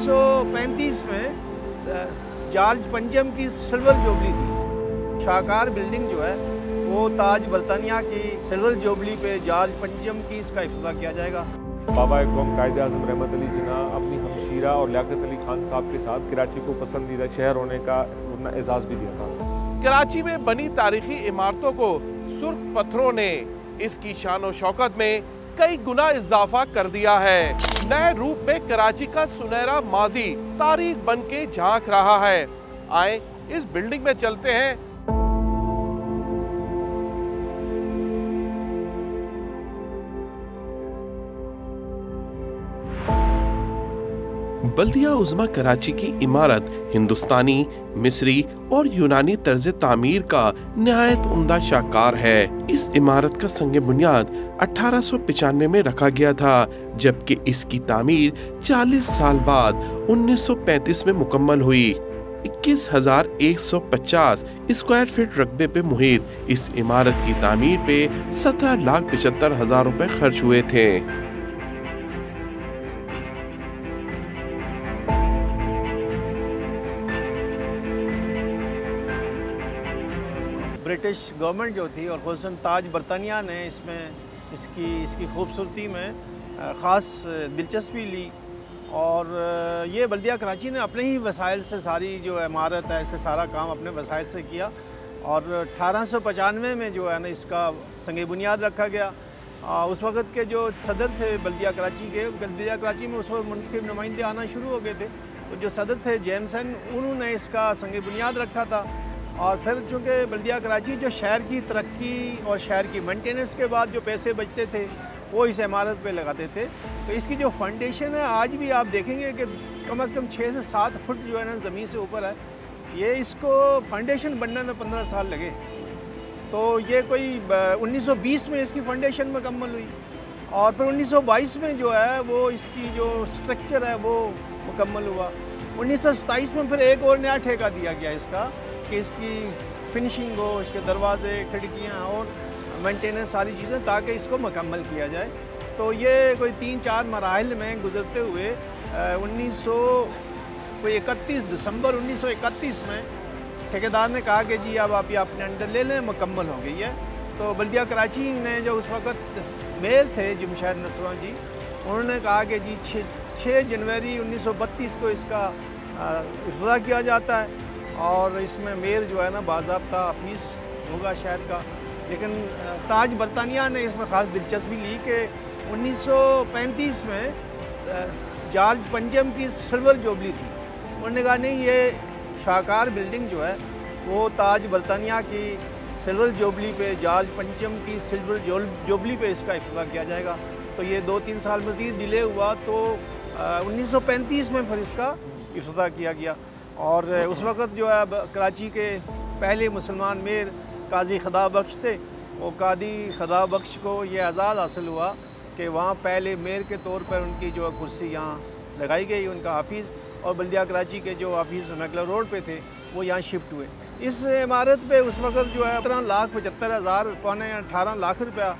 1935 में जॉर्ज पंचम की सिल्वर जुबली थी। शाहकार बिल्डिंग जो है वो ताज बरतानिया की सिल्वर जुबली पे जॉर्ज पंचम की इसका इफ्तिताह किया जाएगा। बाबा कौम कायदे आज़म रहमत अली जिन्ना अपनी हमशीरा और लियाकत अली खान साहब के साथ कराची को पसंदीदा शहर होने का एजाज़ भी दिया था। कराची में बनी तारीखी इमारतों को सुर्ख पत्थरों ने इसकी शान और शौकत में कई गुना इजाफा कर दिया है। नए रूप में कराची का सुनहरा माजी तारीख बन के झांक रहा है। आए इस बिल्डिंग में चलते हैं। बल्दिया उज़्मा कराची की इमारत हिंदुस्तानी, मिस्री और यूनानी तर्ज तामीर का निहायत उम्दा शाहकार है। इस इमारत का संग बुनियाद 1895 में रखा गया था, जबकि इसकी तामीर 40 साल बाद 1935 में मुकम्मल हुई। 21,150 स्क्वायर फीट रकबे पे मुहित इस इमारत की तामीर पे 17,75,000 रुपए खर्च हुए थे। ब्रिटिश गवर्नमेंट जो थी और खुसूसन ताज बरतानिया ने इसमें इसकी खूबसूरती में ख़ास दिलचस्पी ली और ये बल्दिया कराची ने अपने ही वसाइल से सारी जो इमारत है इसका सारा काम अपने वसाइल से किया और 1895 में जो है ना इसका संग बुनियाद रखा गया। उस वक़्त के जो सदर थे बल्दिया कराची में उस वक्त मुंतखब नुमाइंदे आना शुरू हो गए थे, तो जो सदर थे जेमसन, उन्होंने इसका संग बुनियाद रखा था। और फिर चूँकि बल्दिया कराची जो शहर की तरक्की और शहर की मेंटेनेंस के बाद जो पैसे बचते थे वो इस इमारत पे लगाते थे, तो इसकी जो फाउंडेशन है आज भी आप देखेंगे कि कम से कम 6 से 7 फुट जो है ना ज़मीन से ऊपर है। ये इसको फाउंडेशन बनने में 15 साल लगे, तो ये कोई 1920 में इसकी फाउंडेशन मुकम्मल हुई और फिर 1922 में जो है वो इसकी जो स्ट्रक्चर है वो मुकम्मल हुआ। 1927 में फिर एक और नया ठेका दिया गया इसका कि इसकी फिनिशिंग हो, इसके दरवाजे, खिड़कियाँ और मेंटेनेंस सारी चीज़ें, ताकि इसको मुकम्मल किया जाए। तो ये कोई 3-4 मराहिल में गुजरते हुए 31 दिसंबर 1931 में ठेकेदार ने कहा कि जी अब आप ये अपने अंडर ले लें, मुकम्मल हो गई है। तो बल्दिया कराची ने जो उस वक़्त मेयर थे जमशेद नसवां जी, उन्होंने कहा कि जी 6 जनवरी 1932 को इसका इफ्तिताह किया जाता है और इसमें मेयर जो है ना बाज़ाब्ता ऑफिस होगा शहर का। लेकिन ताज बरतानिया ने इसमें ख़ास दिलचस्पी ली कि 1935 में जॉर्ज पंचम की सिल्वर जुबली थी। उन्होंने कहा नहीं, ये शाहकार बिल्डिंग जो है वो ताज बरतानिया की सिल्वर जुबली पे, जॉर्ज पंचम की सिल्वर जुबली पे इसका इफ्तिताह किया जाएगा। तो ये 2-3 साल मज़ीद डिले हुआ, तो 1935 में फिर इसका इफ्तिताह किया गया। और उस वक़्त जो है कराची के पहले मुसलमान मेयर काजी खुदा बख्श थे, वो कादी खुदा बख्श को ये एजाज़ हासिल हुआ कि वहाँ पहले मेयर के तौर पर उनकी जो कुर्सी यहाँ लगाई गई, उनका ऑफिस, और बल्दिया कराची के जो ऑफिस मैकलर रोड पे थे वो यहाँ शिफ्ट हुए। इस इमारत पे उस वक़्त जो है 17,75,000 पौने 18 लाख रुपया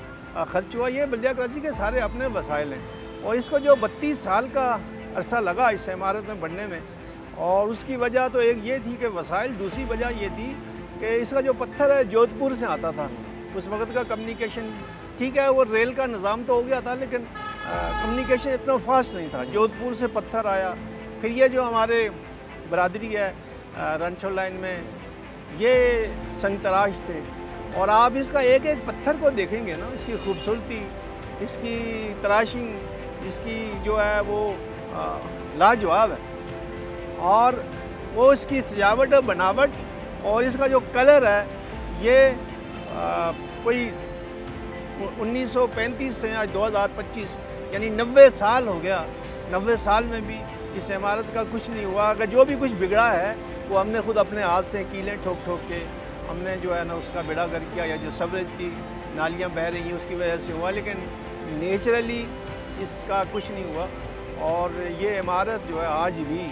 खर्च हुआ। ये बल्दिया कराची के सारे अपने वसाइल हैं और इसको जो 32 साल का अरसा लगा इस इमारत में बनने में, और उसकी वजह तो एक ये थी कि वसाइल, दूसरी वजह ये थी कि इसका जो पत्थर है जोधपुर से आता था। उस वक़्त का कम्युनिकेशन ठीक है, वो रेल का निज़ाम तो हो गया था, लेकिन कम्युनिकेशन इतना फास्ट नहीं था। जोधपुर से पत्थर आया, फिर ये जो हमारे बरादरी है रनछोड़ लाइन में, ये संग तराश थे। और आप इसका एक एक पत्थर को देखेंगे ना, इसकी खूबसूरती, इसकी तराशिंग, इसकी जो है वो लाजवाब है। और वो इसकी सजावट और बनावट और इसका जो कलर है, ये कोई 1935 से आज 2025 यानी 90 साल हो गया। 90 साल में भी इस इमारत का कुछ नहीं हुआ। अगर जो भी कुछ बिगड़ा है वो हमने खुद अपने हाथ से कीलें ठोक ठोक के हमने जो है ना उसका बेड़ा गर्क किया, या जो सवरेज की नालियाँ बह रही हैं उसकी वजह से हुआ, लेकिन नेचुरली इसका कुछ नहीं हुआ। और ये इमारत जो है आज भी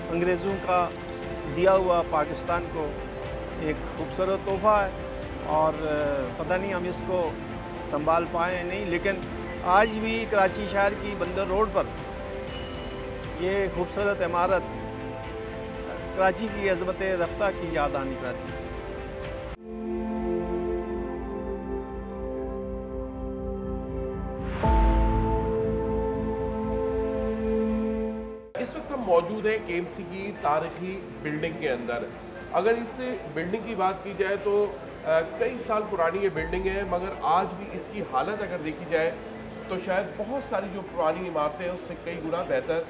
अंग्रेज़ों का दिया हुआ पाकिस्तान को एक खूबसूरत तोहफ़ा है, और पता नहीं हम इसको संभाल पाए नहीं, लेकिन आज भी कराची शहर की बंदर रोड पर ये खूबसूरत इमारत कराची की अज़मत रफ्ता की याद आनी कराती है। इस वक्त हम मौजूद हैं KMC की तारीखी बिल्डिंग के अंदर। अगर इस बिल्डिंग की बात की जाए तो कई साल पुरानी ये बिल्डिंग है, मगर आज भी इसकी हालत अगर देखी जाए तो शायद बहुत सारी जो पुरानी इमारतें हैं उससे कई गुना बेहतर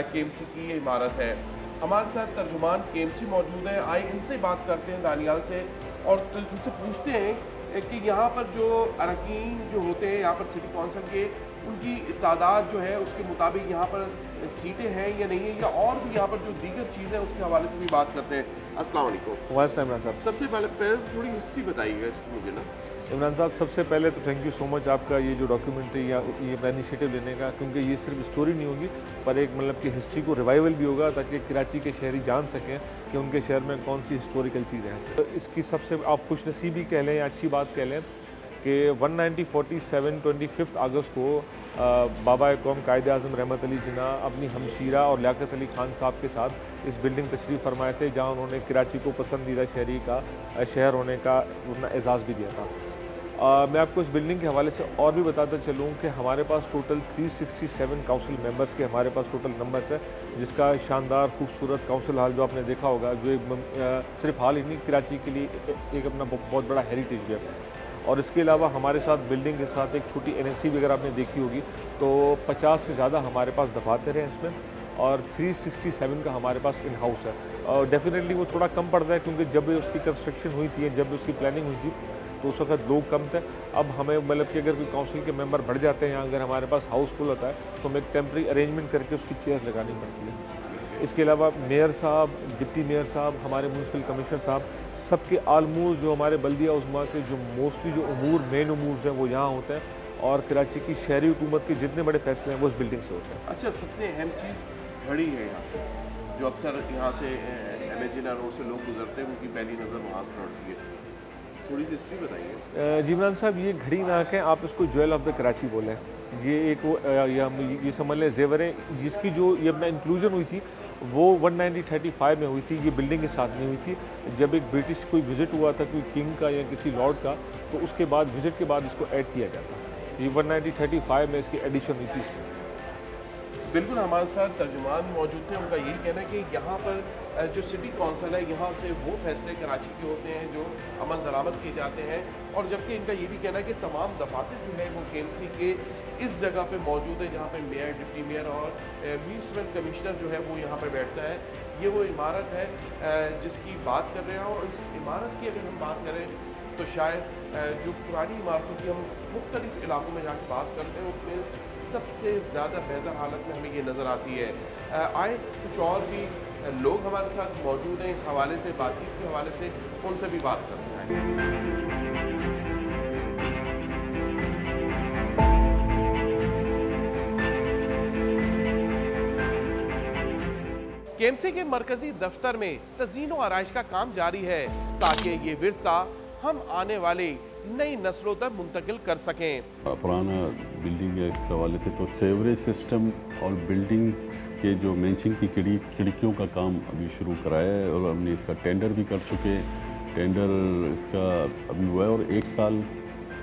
KMC की ये इमारत है। हमारे साथ तर्जुमान KMC मौजूद हैं, आए इनसे बात करते हैं, दानियाल से, और उनसे पूछते हैं कि यहाँ पर जो अरकान जो होते हैं यहाँ पर सिटी कौंसिल के, उनकी तादाद जो है उसके मुताबिक यहाँ पर सीटें हैं या नहीं है, या और भी यहाँ पर जो दीगर चीज़ें हैं उसके हवाले से भी बात करते हैं। अस्सलाम वालेकुम। वालेकुम इमरान साहब। सबसे पहले थोड़ी हिस्ट्री बताइएगा इसकी मुझे ना। इमरान साहब, सबसे पहले तो थैंक यू सो मच आपका ये जो डॉक्यूमेंट्री या ये इनिशिएटिव लेने का, क्योंकि ये सिर्फ स्टोरी नहीं होगी पर एक मतलब कि हिस्ट्री को रिवाइवल भी होगा, ताकि कराची के शहरी जान सकें कि उनके शहर में कौन सी हिस्टोरिकल चीज़ें हैं। तो इसकी सबसे आप खुशनसीबी कह लें या अच्छी बात कह लें कि 1947 25 अगस्त को बाबा कौम कायद-ए-आज़म रहमत अली जिन्ना अपनी हमशीरा और लियाकत अली खान साहब के साथ इस बिल्डिंग तशरीफ़ फरमाए थे, जहाँ उन्होंने कराची को पसंदीदा शहर होने का अपना एजाज़ भी दिया था। मैं आपको इस बिल्डिंग के हवाले से और भी बताता चलूँ कि हमारे पास टोटल 367 काउंसिल मेंबर्स के हमारे पास टोटल नंबर्स है, जिसका शानदार खूबसूरत काउंसिल हॉल जो आपने देखा होगा, जो एक सिर्फ हाल ही नहीं कराची के लिए एक अपना बहुत बड़ा हेरिटेज भी है। और इसके अलावा हमारे साथ बिल्डिंग के साथ एक छोटी NXC भी अगर आपने देखी होगी तो 50 से ज़्यादा हमारे पास दफातर हैं इसमें, और 367 का हमारे पास इन हाउस है। और डेफिनेटली वो थोड़ा कम पड़ता है, क्योंकि जब उसकी कंस्ट्रक्शन हुई थी, जब उसकी प्लानिंग हुई थी तो उस वक्त लोग कम थे। अब हमें मतलब कि अगर कोई काउंसिल के मेंबर बढ़ जाते हैं या अगर हमारे पास हाउस फुल होता है तो हमें एक टेम्प्रेरी अरेंजमेंट करके उसकी चेयर लगानी पड़ती है। इसके अलावा मेयर साहब, डिप्टी मेयर साहब, हमारे म्यूनसिपल कमिश्नर साहब, सबके आलमोस्ट जो हमारे बल्दिया उज़्मा के जो मोस्टली जो मेन उमूर हैं वो यहाँ होते हैं, और कराची की शहरी हुकूमत के जितने बड़े फैसले हैं वो इस बिल्डिंग से होते हैं। अच्छा, सबसे अहम चीज़ घड़ी है यहाँ पे, जो अक्सर यहाँ से MA रोड से लोग गुजरते हैं, उनकी पहली नज़र वहाँ पर पड़ती है। थोड़ी सी हिस्ट्री बताइए। जी इमरान साहब, ये घड़ी ना कहें, आप इसको ज्वेल ऑफ द कराची बोलें। ये एक ये समझ लें ज़ेवरें, जिसकी जो ये अपना इंक्लूजन हुई थी वो 1935 में हुई थी। ये बिल्डिंग के साथ नहीं हुई थी। जब एक ब्रिटिश कोई विज़िट हुआ था कोई किंग का या किसी लॉर्ड का, तो उसके बाद विज़िट के बाद इसको ऐड किया गया था। ये 1935 में इसकी एडिशन हुई थी इसमें। बिल्कुल, हमारे साथ तर्जुमान मौजूद थे, उनका यही कहना है कि यहाँ पर जो सिटी कौंसिल है, यहाँ से वो फैसले कराची के होते हैं जो अमल दरामद किए जाते हैं, और जबकि इनका ये भी कहना है कि तमाम दफातर जो है वो KMC के इस जगह पे मौजूद है, जहाँ पे मेयर, डिप्टी मेयर और म्यूनसिपल कमिश्नर जो है वो यहाँ पे बैठता है। ये वो इमारत है जिसकी बात कर रहे हैं, और इस इमारत की अगर हम बात करें तो शायद जो पुरानी इमारतों की हम मुख्तलिफ इलाकों में जाकर बात करते हैं उसमें सबसे ज़्यादा बेहतर हालत में हमें ये नज़र आती है। आए कुछ और भी लोग हमारे साथ मौजूद हैं इस हवाले से, बातचीत के हवाले से, उनसे भी बात करते हैं। KMC के मरकजी दफ्तर में तज़ीन व आराइश का काम जारी है, ताकि ये विरसा हम आने वाले नई नस्लों तक मुंतकिल कर सकें। पुराना बिल्डिंग है, इस हवाले से तो सेवरेज सिस्टम और बिल्डिंग के जो मेंशिंग की खिड़कियों का काम अभी शुरू कराया है, और हमने इसका टेंडर भी कर चुके हैं। टेंडर इसका अभी हुआ है और 1 साल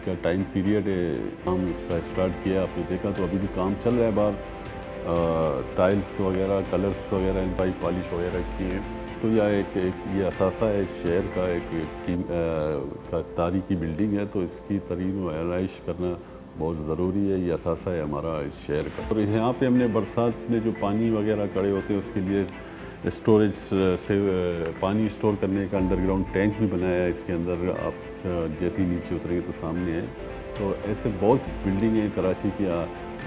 का टाइम पीरियड है। काम इसका स्टार्ट किया, आपने देखा तो अभी भी काम चल रहा है बाहर। टाइल्स वगैरह, कलर्स वगैरह, पाइप पॉलिश वगैरह की है। तो यह एक ये असासा है इस शहर का, एक तारीखी बिल्डिंग है, तो इसकी तरीन व आराइश करना बहुत ज़रूरी है। ये असासा है हमारा इस शहर का। और यहाँ पे हमने बरसात में जो पानी वगैरह खड़े होते हैं उसके लिए स्टोरेज से पानी स्टोर करने का अंडरग्राउंड टैंक भी बनाया है। इसके अंदर आप जैसे ही नीचे उतरेंगे तो सामने है। तो ऐसे बहुत सी बिल्डिंग हैं कराची की,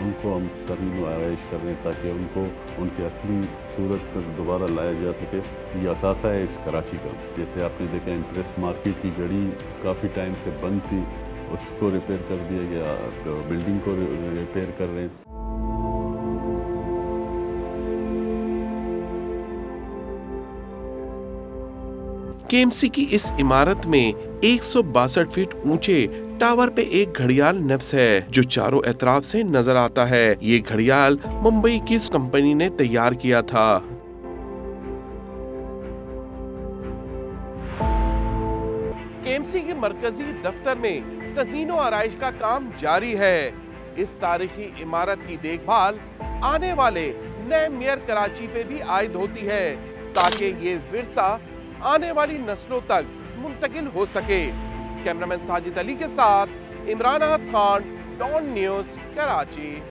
उनको हम तरीन व आराइश कर रहे हैं ताकि उनको उनकी असली सूरत पर दोबारा लाया जा सके। ये असासा है इस कराची का। जैसे आपने देखा इम्प्रेस मार्केट की घड़ी काफ़ी टाइम से बंद थी, उसको रिपेयर कर दिया गया, तो बिल्डिंग को रिपेयर कर रहे हैं। KMC की इस इमारत में 162 फीट ऊंचे टावर पे एक घड़ियाल नफ्स है जो चारों एतराफ से नजर आता है। ये घड़ियाल मुंबई की इस कंपनी ने तैयार किया था। केएमसी के मरकजी दफ्तर में तज़ीनो आराइश का काम जारी है। इस तारीखी इमारत की देखभाल आने वाले नए मेयर कराची पे भी आयद होती है ताकि ये विरसा आने वाली नस्लों तक मुंतकिल हो सके। कैमरामैन साजिद अली के साथ इमरान अहमद खान, डॉन न्यूज़, कराची।